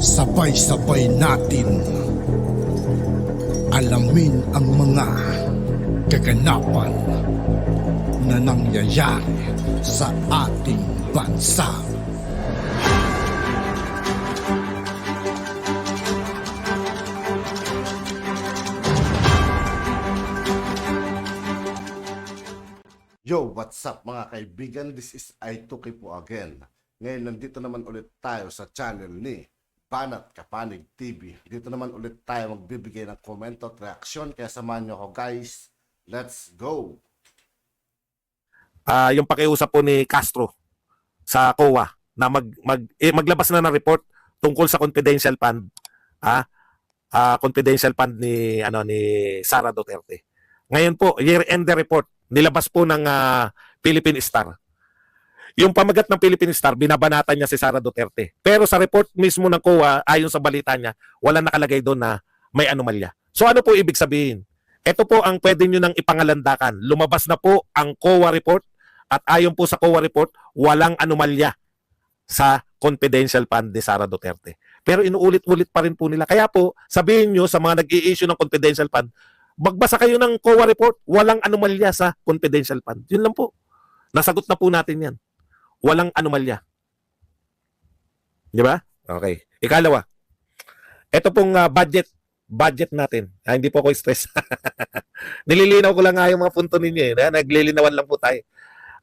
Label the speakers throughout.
Speaker 1: Sabay-sabay natin alamin ang mga kaganapan na nangyayari sa ating bansa.
Speaker 2: Yo, what's up mga kaibigan? This is I2K po again. Ngayon nandito naman ulit tayo sa channel ni Banat Kapanig TV. Dito naman ulit tayo magbibigay ng komento at reaksyon. Kaya samahan nyo ako guys. Let's go!
Speaker 3: Yung pakiusap po ni Castro sa COA na maglabas na ng report tungkol sa confidential fund, confidential fund ni Sara Duterte. Ngayon po, year-end report nilabas po ng Philippine Star. Yung pamagat ng Philippine Star, binabanatan niya si Sara Duterte. Pero sa report mismo ng COA, ayon sa balita niya, wala nakalagay doon na may anomalya. So ano po ibig sabihin? Ito po ang pwede nyo nang ipangalandakan. Lumabas na po ang COA report at ayon po sa COA report, walang anomalya sa confidential fund ni Sara Duterte. Pero inuulit-ulit pa rin po nila. Kaya po, sabihin nyo sa mga nag-i-issue ng confidential fund, magbasa kayo ng COA report, walang anomalya sa confidential fund. Yun lang po. Nasagot na po natin yan. Walang anomalya. Di ba? Okay. Ikalawa, ito pong budget natin. Hindi po ako stress. Nililinaw ko lang nga yung mga punto ninyo. Naglilinawan lang po tayo.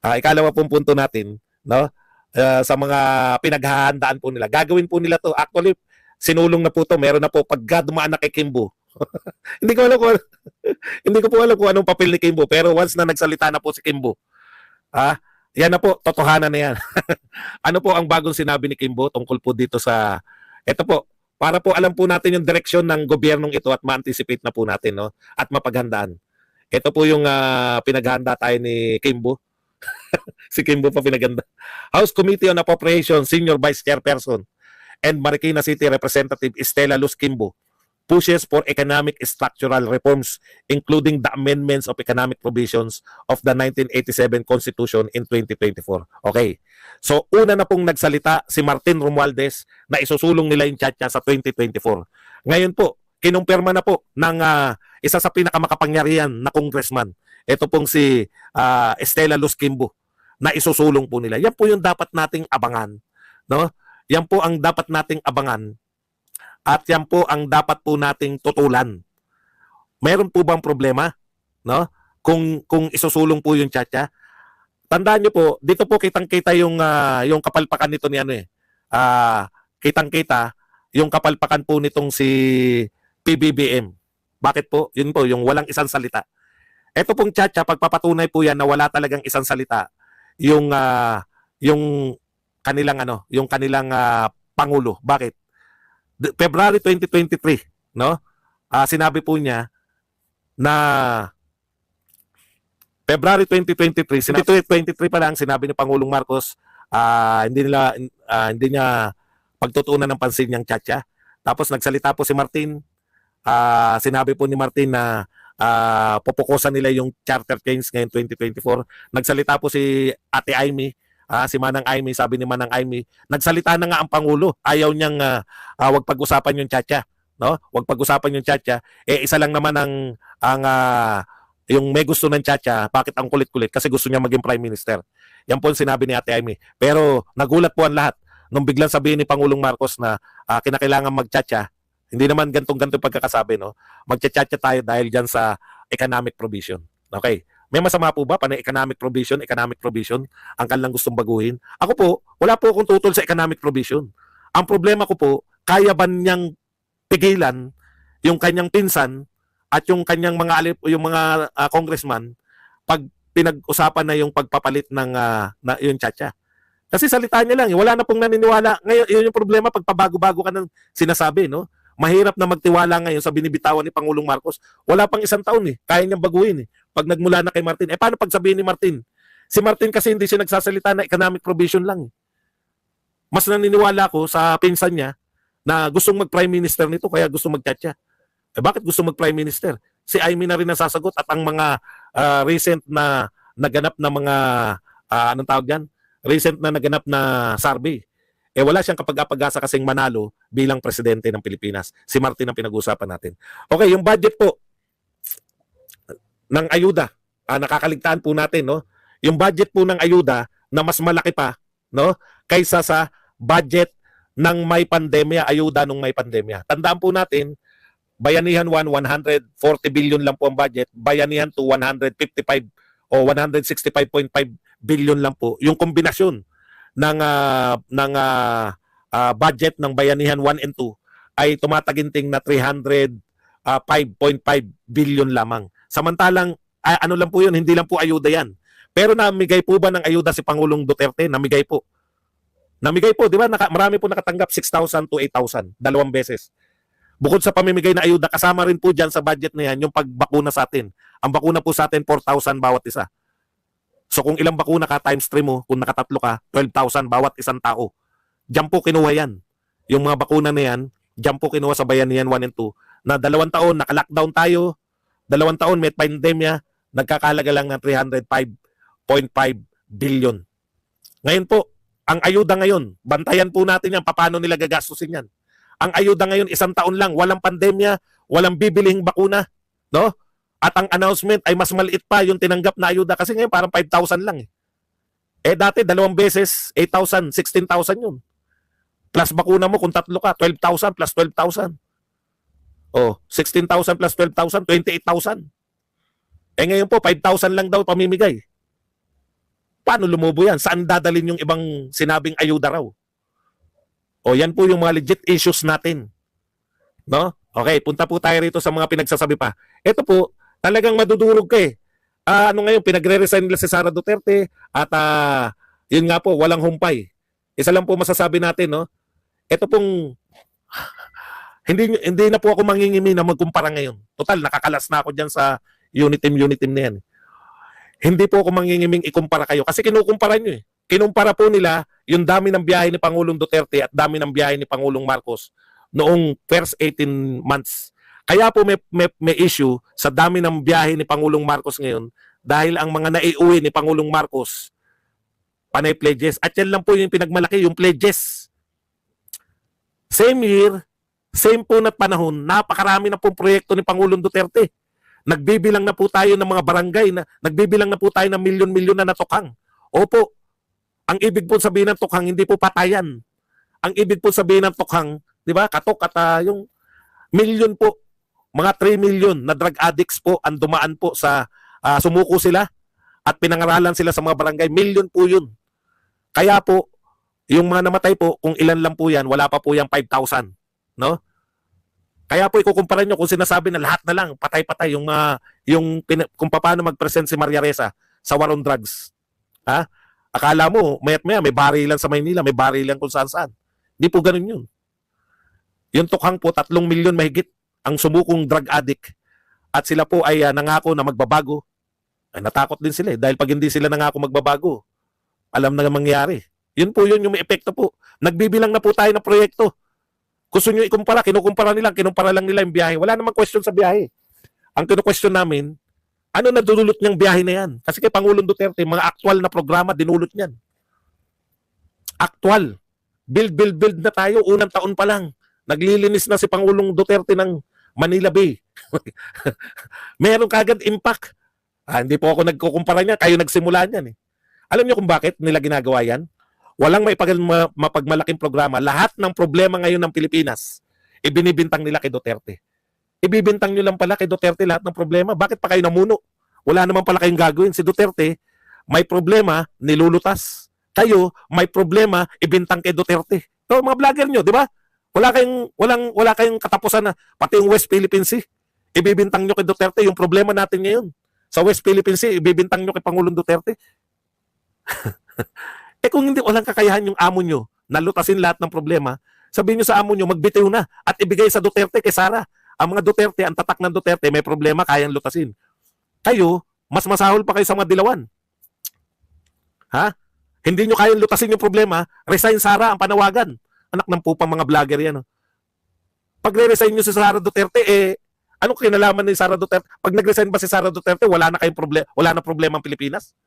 Speaker 3: Ikalawa pong punto natin, no? Sa mga pinaghahandaan po nila. Gagawin po nila to. Actually, sinulong na po to. Meron na po pagka dumaan na kay Kimbo. Hindi ko po alam kung anong papel ni Kimbo, pero once na nagsalita na po si Kimbo, yan na po, totohanan na yan. Ano po ang bagong sinabi ni Kimbo tungkol po dito sa, ito po, para po alam po natin yung direksyon ng gobyernong ito at ma-anticipate na po natin, no? At mapaghandaan. Ito po yung pinaghanda tayo ni Kimbo. Si Kimbo pa pinaghanda. House Committee on Appropriations Senior Vice Chairperson and Marikina City Representative Estela Luz Kimbo pushes for economic structural reforms, including the amendments of economic provisions of the 1987 Constitution in 2024. Okay. So, una na pong nagsalita si Martin Romualdez na isusulong nila yung tiyatya sa 2024. Ngayon po, kinumpirma na po ng isa sa pinakamakapangyarihan na congressman. Ito pong si Estela Luz Kimbo na isusulong po nila. Yan po yung dapat nating abangan. No? Yan po ang dapat nating abangan. At yan po ang dapat po nating tutulan. Meron po bang problema, no? Kung isusulong po yung tiyatya? Tandaan niyo po, dito po kitang-kita yung kapalpakan nito ni kitang-kita yung kapalpakan po nitong si PBBM. Bakit po? Yun po, yung walang isang salita. Ito pong tiyatya, pagpapatunay po yan na wala talagang isang salita, yung kanilang pangulo. Bakit? February 2023, no? Sinabi po niya na February 2023, 2023 pa lang sinabi ni Pangulong Marcos, hindi niya pagtutuunan ng pansin niyang tiyatya. Tapos nagsalita po si Martin, sinabi po ni Martin na pupukusan nila yung charter change ngayon 2024. Nagsalita po si Ate Amy, si Manang Amy, sabi ni Manang Amy, nagsalita na nga ang Pangulo, ayaw niyang wag pag-usapan yung tiyatya, no? Wag pag-usapan yung tiyatya. Isa lang naman yung may gusto ng tiyatya, bakit ang kulit-kulit? Kasi gusto niya maging Prime Minister. Yan po ang sinabi ni Ate Amy. Pero nagulat po ang lahat nung biglang sabihin ni Pangulong Marcos na kinakailangan mag-tiyatya. Hindi naman gantong-ganto pagkakasabi, no? Mag-tiyatya tayo dahil dyan sa economic provision. Okay. May masama po ba pa na economic provision, ang kanilang gustong baguhin? Ako po, wala po akong tutol sa economic provision. Ang problema ko po, kaya ba niyang pigilan yung kanyang pinsan at yung kanyang mga congressman pag pinag-usapan na yung pagpapalit ng yung tiyatya? Kasi salita niya lang, wala na pong naniniwala. Ngayon, yun yung problema pag pabago-bago ka ng sinasabi, no? Mahirap na magtiwala ngayon sa binibitawan ni Pangulong Marcos. Wala pang isang taon kaya niyang baguhin pag nagmula na kay Martin. Paano pag sabihin ni Martin? Si Martin kasi hindi siya nagsasalita na economic provision lang. Mas naniniwala ko sa pinsan niya na gustong mag-prime minister nito kaya gustong mag-tiyatya. Bakit gusto mag-prime minister? Si Amy na rin nasasagot at ang mga recent na naganap na mga anong tawag yan? recent na naganap na survey. Wala siyang kapag-apag-asa kasing manalo bilang presidente ng Pilipinas. Si Martin ang pinag-uusapan natin. Okay, yung budget po ng ayuda, nakakaligtaan po natin, no? Yung budget po ng ayuda na mas malaki pa, no, kaysa sa budget ng may pandemya, ayuda nung may pandemya. Tandaan po natin, Bayanihan 1, 140 billion lang po ang budget. Bayanihan 2, 155 o 165.5 billion lang po. Yung kombinasyon ng budget ng Bayanihan 1 and 2 ay tumataginting na 305.5 billion lamang. Samantalang, ano lang po yun, hindi lang po ayuda yan. Pero namigay po ba ng ayuda si Pangulong Duterte? Namigay po. Namigay po, di ba? Marami po nakatanggap 6,000 to 8,000, 2 beses. Bukod sa pamimigay na ayuda, kasama rin po dyan sa budget na yan yung pagbakuna sa atin. Ang bakuna po sa atin, 4,000 bawat isa. So kung ilang bakuna ka, times 3 mo, kung nakatatlo ka, 12,000 bawat isang tao. Diyan po kinuha yan. Yung mga bakuna na yan, diyan po kinuha sa Bayanihan 1 and 2, na 2 taon, naka-lockdown tayo, 2 taon, may pandemya, nagkakalaga lang ng 305.5 billion. Ngayon po, ang ayuda ngayon, bantayan po natin yan, paano nila gagastusin yan. Ang ayuda ngayon, 1 taon lang, walang pandemya, walang bibilihing bakuna, no? At ang announcement ay mas maliit pa yung tinanggap na ayuda kasi ngayon parang 5,000 lang eh. Dati 2 beses, 8,000, 16,000 yun. Plus bakuna mo kung 3 ka, 12,000 plus 12,000. 16,000 plus 12,000, 28,000. Ngayon po, 5,000 lang daw pamimigay. Paano lumubo yan? Saan dadalhin yung ibang sinabing ayuda raw? Yan po yung mga legit issues natin. No? Okay, punta po tayo rito sa mga pinagsasabi pa. Ito po, talagang madudurog ka eh. Ano ngayon, pinagre-resign nila si Sara Duterte at yun nga po, walang humpay. Isa lang po masasabi natin, no? Ito pong hindi na po ako mangingimi na magkumpara ngayon. Total, nakakalas na ako dyan sa Unitim na yan. Hindi po ako mangingiming ikumpara kayo kasi kinukumpara nyo eh. Kinumpara po nila yung dami ng biyahe ni Pangulong Duterte at dami ng biyahe ni Pangulong Marcos noong first 18 months. Kaya po may issue sa dami ng biyahe ni Pangulong Marcos ngayon dahil ang mga naiuwi ni Pangulong Marcos panay pledges. At yan lang po yung pinagmalaki, yung pledges. Same year, same po na panahon, napakarami na pong proyekto ni Pangulong Duterte. Nagbibilang na po tayo ng mga barangay, nagbibilang na po tayo ng milyon-milyon na natukhang. Opo, ang ibig po sabihin ng tukhang, hindi po patayan. Ang ibig po sabihin ng tukhang, di ba, katok at yung milyon po, mga 3 million na drug addicts po ang dumaan po sa sumuko sila at pinangaralan sila sa mga barangay. Milyon po yun. Kaya po, yung mga namatay po, kung ilan lang po yan, wala pa po yung 5,000. No? Kaya po ikukumpara nyo kung sinasabi na lahat na lang, patay-patay, kung paano mag-present si Maria Ressa sa war on drugs. Ha? Akala mo, mayat-maya, may barilan sa Maynila, may barilan kung saan-saan. Hindi po ganun yun. Yung tukhang po, 3 milyon mahigit ang sumukong drug addict at sila po ay nangako na magbabago. Ay, natakot din sila dahil pag hindi sila nangako magbabago, alam na mangyayari. Yun po yun yung may epekto po. Nagbibilang na po tayo ng proyekto. Gusto nyo ikumpara, kinukumpara lang nila yung biyahe. Wala namang question sa biyahe. Ang kinu-question namin, ano na dululot niyang biyahe na yan? Kasi kay Pangulong Duterte, mga aktual na programa, dinulot niyan. Aktual. Build na tayo, unang taon pa lang. Naglilinis na si Pangulong Duterte ng Manila Bay. Meron kagad impact. Hindi po ako nagkukumpara niya, kayo nagsimula niyan eh. Alam niyo kung bakit nila ginagawa yan? Walang mapagmalaking programa. Lahat ng problema ngayon ng Pilipinas, ibinibintang nila kay Duterte. Ibibintang nyo lang pala kay Duterte lahat ng problema. Bakit pa kayo namuno? Wala naman pala kayong gagawin. Si Duterte, may problema, nilulutas. Kayo, may problema, ibintang kay Duterte. Ito, mga vlogger nyo, di ba? Wala kayong katapusan na, pati yung West Philippine Sea, ibibintang nyo kay Duterte. Yung problema natin ngayon, sa West Philippine Sea, ibibintang nyo kay Pangulong Duterte. Kung hindi, walang kakayahan yung amo nyo, nalutasin lahat ng problema, sabihin nyo sa amo nyo, magbitiw na at ibigay sa Duterte kay Sara. Ang mga Duterte, ang tatak ng Duterte, may problema, kayang lutasin. Kayo, mas masahol pa kayo sa mga dilawan. Ha? Hindi nyo kayang lutasin yung problema, resign Sara ang panawagan. Anak ng pupang mga vlogger yan. Pag re-resign nyo si Sara Duterte, anong kinalaman ni Sara Duterte? Pag nag-resign ba si Sara Duterte, wala na problema ang Pilipinas?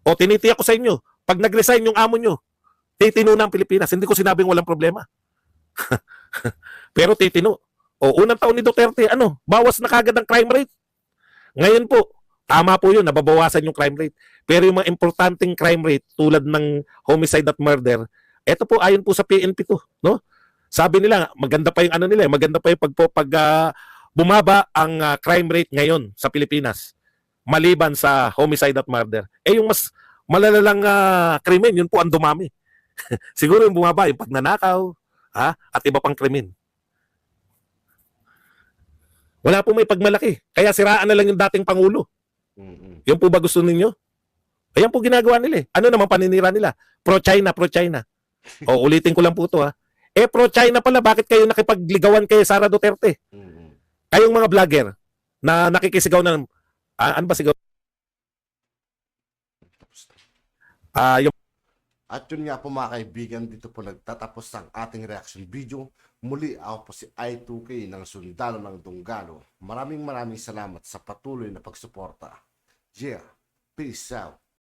Speaker 3: O tinitiyak ko sa inyo, Pag nag-resign yung amo nyo, titino na ang Pilipinas. Hindi ko sinabing walang problema. Pero titino. O, unang taon ni Duterte, bawas na kagad ang crime rate. Ngayon po, tama po yun, nababawasan yung crime rate. Pero yung mga importanteng crime rate, tulad ng homicide at murder, eto po, ayon po sa PNP to, no? Sabi nila, maganda pa yung maganda pa yung bumaba ang crime rate ngayon sa Pilipinas, maliban sa homicide at murder. Yung mas malalalang krimen, yun po ang dumami. Siguro yung bumaba, yung pagnanakaw, at iba pang krimen. Wala po may pagmalaki. Kaya siraan na lang yung dating Pangulo. Yung po ba gusto ninyo? Ayan po ginagawa nila eh. Ano naman paninira nila? Pro-China, pro-China. O, ulitin ko lang po ito pro-China pala, bakit kayo nakipagligawan kay Sara Duterte? Kayong mga vlogger na nakikisigaw ng, ano ba sigaw? Yung
Speaker 2: At yun nga po mga kaibigan, dito po nagtatapos ang ating reaction video. Muli ako po si I2K ng Sundalo ng Dunggalo. Maraming salamat sa patuloy na pagsuporta. Yeah, peace out.